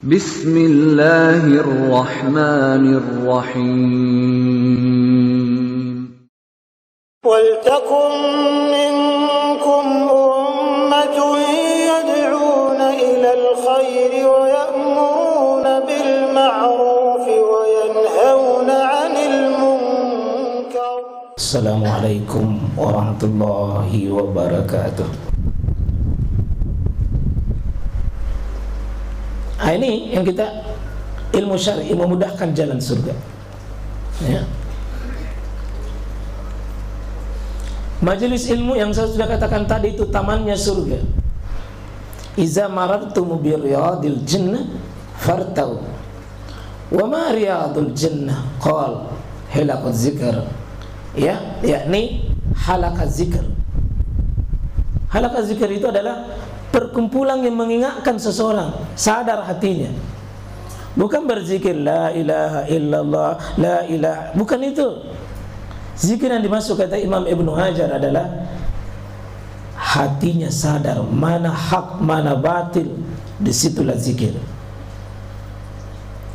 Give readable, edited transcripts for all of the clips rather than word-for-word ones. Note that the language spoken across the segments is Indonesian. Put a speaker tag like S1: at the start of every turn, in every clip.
S1: Bismillahirrahmanirrahim.
S2: وَلْتَكُنْ مِنْكُمْ أُمَّةٌ يَدْعُونَ إِلَى الْخَيْرِ وَيَأْمُرُونَ بِالْمَعْرُوفِ وَيَنْهَوْنَ عَنِ الْمُنْكَرِ.
S3: Assalamualaikum warahmatullahi wabarakatuh. Ini yang kita ilmu syar'i memudahkan jalan surga. Ya. Majelis ilmu yang saya sudah katakan tadi itu tamannya surga. Iza marartum bi riyadil jannah fartau. Wa ma riyadul jannah? Qal halaqaz zikr. Ya, yakni halaqaz zikr. Halaqaz zikr itu adalah perkumpulan yang mengingatkan seseorang sadar hatinya. Bukan berzikir la ilaha illallah, la ilaha, bukan itu. Zikir yang dimaksud kata Imam Ibnu Hajar adalah hatinya sadar mana hak, mana batil, disitulah zikir.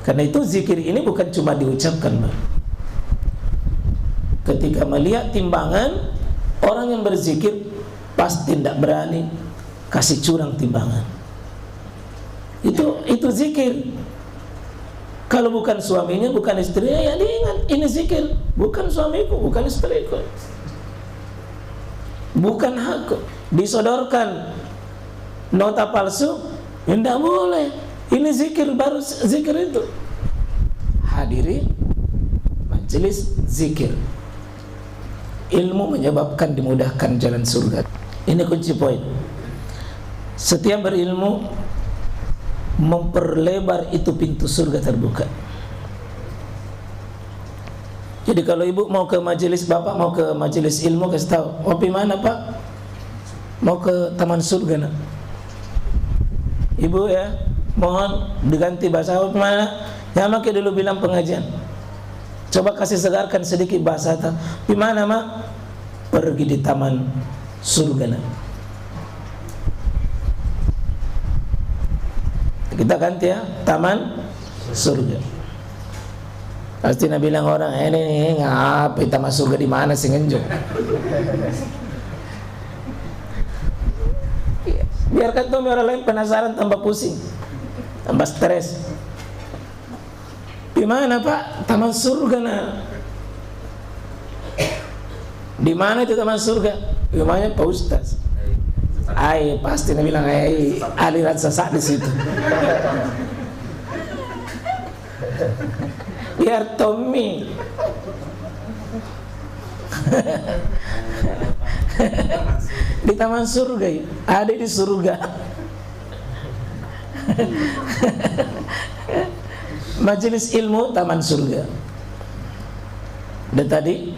S3: Karena itu zikir ini bukan cuma diucapkan, Bang. Ketika melihat timbangan, orang yang berzikir pasti tidak berani kasih curang timbangan. Itu zikir. Kalau bukan suaminya, bukan istrinya, ya diingat ini zikir. Bukan suamiku, bukan istriku, bukan hakku. Disodorkan nota palsu, ya tidak boleh. Ini zikir, baru zikir itu. Hadiri majelis zikir. Ilmu menyebabkan dimudahkan jalan surga. Ini kunci poin. Setiap berilmu memperlebar itu pintu surga terbuka. Jadi kalau ibu mau ke majelis, bapak mau ke majelis ilmu, kasih tahu, "Oh, pi mana, Pak? Mau ke taman surga, nak." Ibu ya, mohon diganti bahasa apa mana? Ya, mak dulu bilang pengajian. Coba kasih segarkan sedikit bahasa ta. Pi mana, Mak? Pergi di taman surga, nak. Kita ganti ya, taman surga. Pasti Nabi bilang orang, ini ngapain taman surga di mana sih ngenjok? Biarkan tuh orang lain penasaran, tambah pusing, tambah stres. Di mana, Pak? Taman surga, nah. Di mana itu taman surga? Di mana, Pak Ustaz? Pasti Nabi bilang aliran sesat di situ. Biar Tommy. Di taman surga ya. Ada di surga. Majelis ilmu taman surga. Dan tadi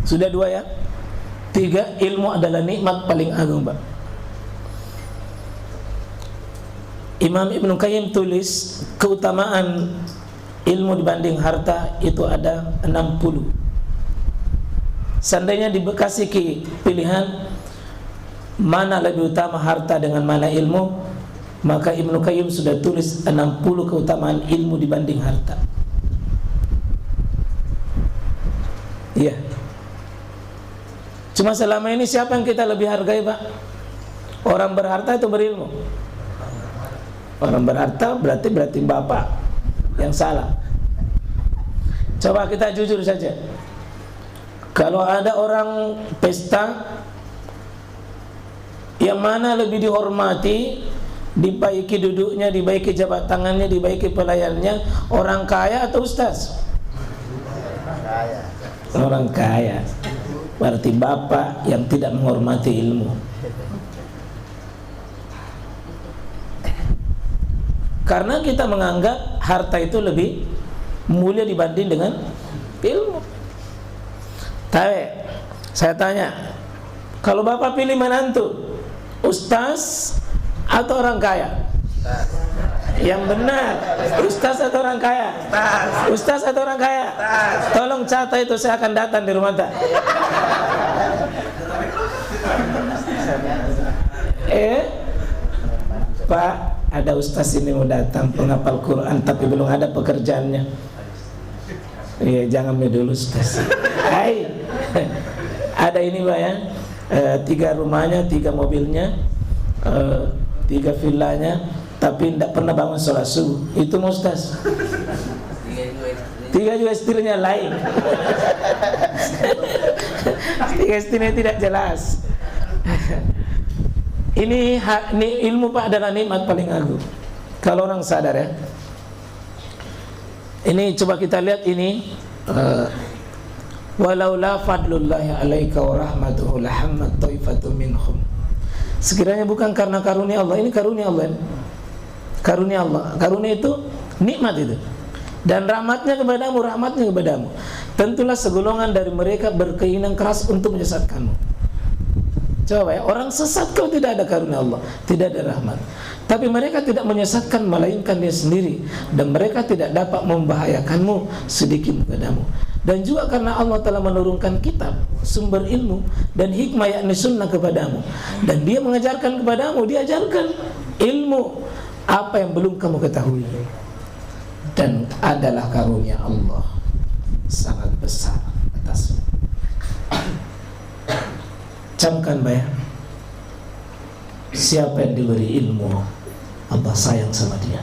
S3: sudah 2 ya. 3, ilmu adalah nikmat paling agung, Pak. Imam Ibnu Qayyim tulis keutamaan ilmu dibanding harta itu ada 60. Seandainya dikasih pilihan mana lebih utama, harta dengan mana ilmu, maka Ibnu Qayyim sudah tulis 60 keutamaan ilmu dibanding harta. Iya. Cuma selama ini siapa yang kita lebih hargai, Pak? Orang berharta atau berilmu? Orang berharta berarti bapak yang salah. Coba kita jujur saja. Kalau ada orang pesta, yang mana lebih dihormati, dibaiki duduknya, dibaiki jabat tangannya, dibaiki pelayannya, orang kaya atau ustaz? Orang kaya. Berarti bapak yang tidak menghormati ilmu. Karena kita menganggap harta itu lebih mulia dibanding dengan ilmu. Tapi saya tanya, kalau bapak pilih menantu, ustaz atau orang kaya? Yang benar, ustaz atau orang kaya? Ustaz atau orang kaya? Tolong catat itu, saya akan datang di rumah tak? Pak, ada ustaz ini mau datang penghafal Quran tapi belum ada pekerjaannya. Iya, jangan dulu ustaz. Hai. Ada ini Pak ya, 3 rumahnya, 3 mobilnya, 3 villanya, tapi tidak pernah bangun sholat subuh. Itu ustaz. 3 juga istrinya lain. 3 istrinya tidak jelas. Ini ilmu Pak adalah nikmat paling agung. Kalau orang sadar ya. Ini coba kita lihat ini. Walaula fadlullahi alaika wa rahmatuhu lahammat ta'ifatun minhum. Sekiranya bukan karena karunia Allah, ini karunia Allah. Karunia Allah. Karunia itu nikmat itu. Dan rahmatnya kepadamu. Tentulah segolongan dari mereka berkeinginan keras untuk menyesatkanmu. Coba ya, orang sesat kalau tidak ada karunia Allah, tidak ada rahmat. Tapi mereka tidak menyesatkan melainkan dia sendiri, dan mereka tidak dapat membahayakanmu sedikit padamu. Dan juga karena Allah telah menurunkan kitab, sumber ilmu dan hikmah yakni sunnah kepadamu, dan dia mengajarkan kepadamu, diajarkan ilmu apa yang belum kamu ketahui. Dan adalah karunia Allah sangat besar atasmu. Camkan bayang, siapa yang diberi ilmu Allah sayang sama dia.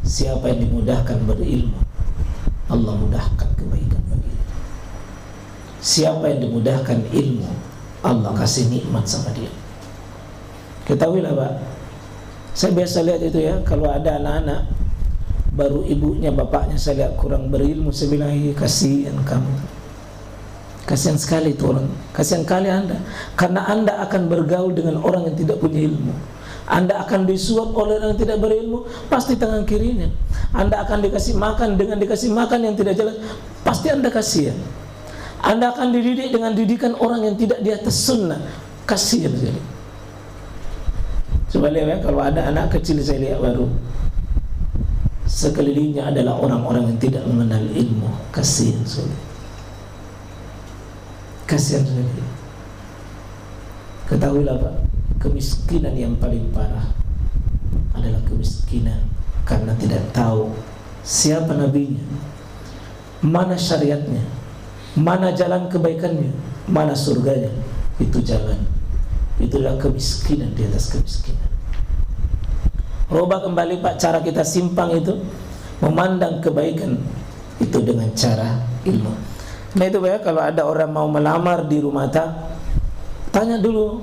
S3: Siapa yang dimudahkan berilmu Allah mudahkan kebaikan baginya. Siapa yang dimudahkan ilmu Allah kasih nikmat sama dia. Ketahuilah Pak, saya biasa lihat itu ya, kalau ada anak-anak baru ibunya bapaknya saya lihat kurang berilmu, saya bilang kasihan kamu. Kasihan sekali itu orang, kasihan kali Anda, karena Anda akan bergaul dengan orang yang tidak punya ilmu. Anda akan disuap oleh orang yang tidak berilmu, pasti tangan kirinya. Anda akan dikasih makan dengan dikasih makan yang tidak jelas, pasti Anda kasihan. Anda akan dididik dengan didikan orang yang tidak di atas sunnah, kasihan sekali. Coba lihat ya, kalau ada anak kecil saya lihat baru, sekelilingnya adalah orang-orang yang tidak mengenal ilmu, kasihan sekali. Kasihan sekali. Ketahuilah Pak, kemiskinan yang paling parah adalah kemiskinan karena tidak tahu siapa nabinya, mana syariatnya, mana jalan kebaikannya, mana surganya. Itu jalan. Itulah kemiskinan di atas kemiskinan. Rubah kembali Pak cara kita simpang itu, memandang kebaikan itu dengan cara ilmu. Nah itu Pak ya, kalau ada orang mau melamar di rumah tanya dulu.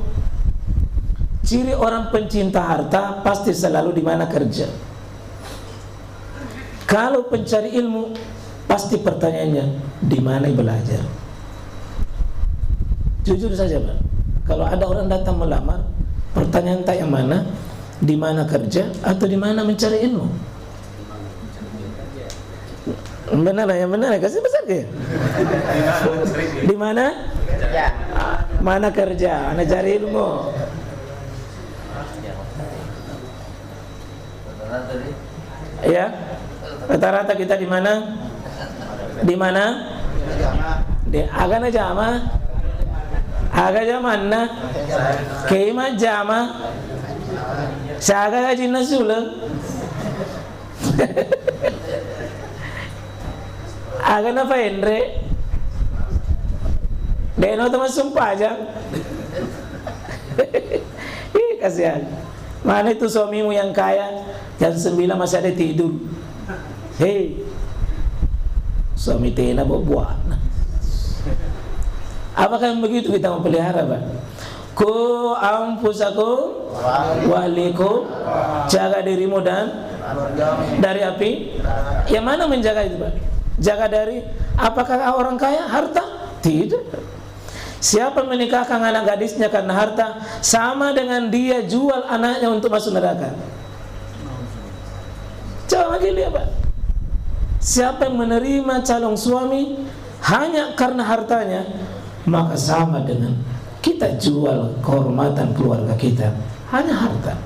S3: Ciri orang pencinta harta pasti selalu di mana kerja. Kalau pencari ilmu pasti pertanyaannya di mana belajar. Jujur saja Pak, kalau ada orang datang melamar, pertanyaan tak yang mana, di mana kerja atau di mana mencari ilmu. Benar ya, benar ya, kasih besar ya. Di mana? Kerja. Mana kerja? Mana cari ilmu? Ya, rata-rata kita di mana? Di mana? Di agana jama. Aga jamanna. Keima jama. Saga jinna sulang. Aga na pa Henry Deno teman sumpah aja. Kasihan. Mana itu suamimu yang kaya jam 9 masih ada tidur. Hei, suami tena buat. Apakah begitu kita memelihara Pak? Ku ampusakum walikum, jaga dirimu dan dari api. Yang mana menjaga itu Pak? Jaga dari apakah orang kaya harta? Tidak. Siapa menikahkan anak gadisnya karena harta, sama dengan dia jual anaknya untuk masuk neraka. Coba lagi lihat Pak. Siapa yang menerima calon suami hanya karena hartanya, maka sama dengan kita jual kehormatan keluarga kita hanya harta.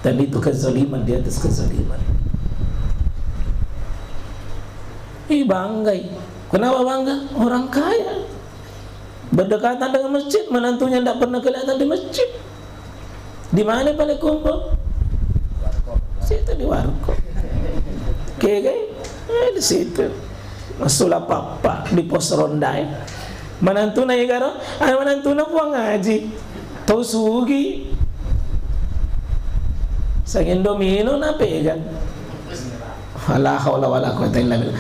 S3: Dan itu kezaliman di atas kezaliman. Bangga. Kenapa bangga? Orang kaya berdekatan dengan masjid, menantunya tidak pernah kelihatan di masjid. Di mana pada kumpul? Situ di warkop. Oke, di situ. Masulah papa di pos ronda ya. Manantuna ya karo? Manantuna puang ngaji. Tahu sugi. Sangin domino na pegan. Wala haula wala quwwata illa billah.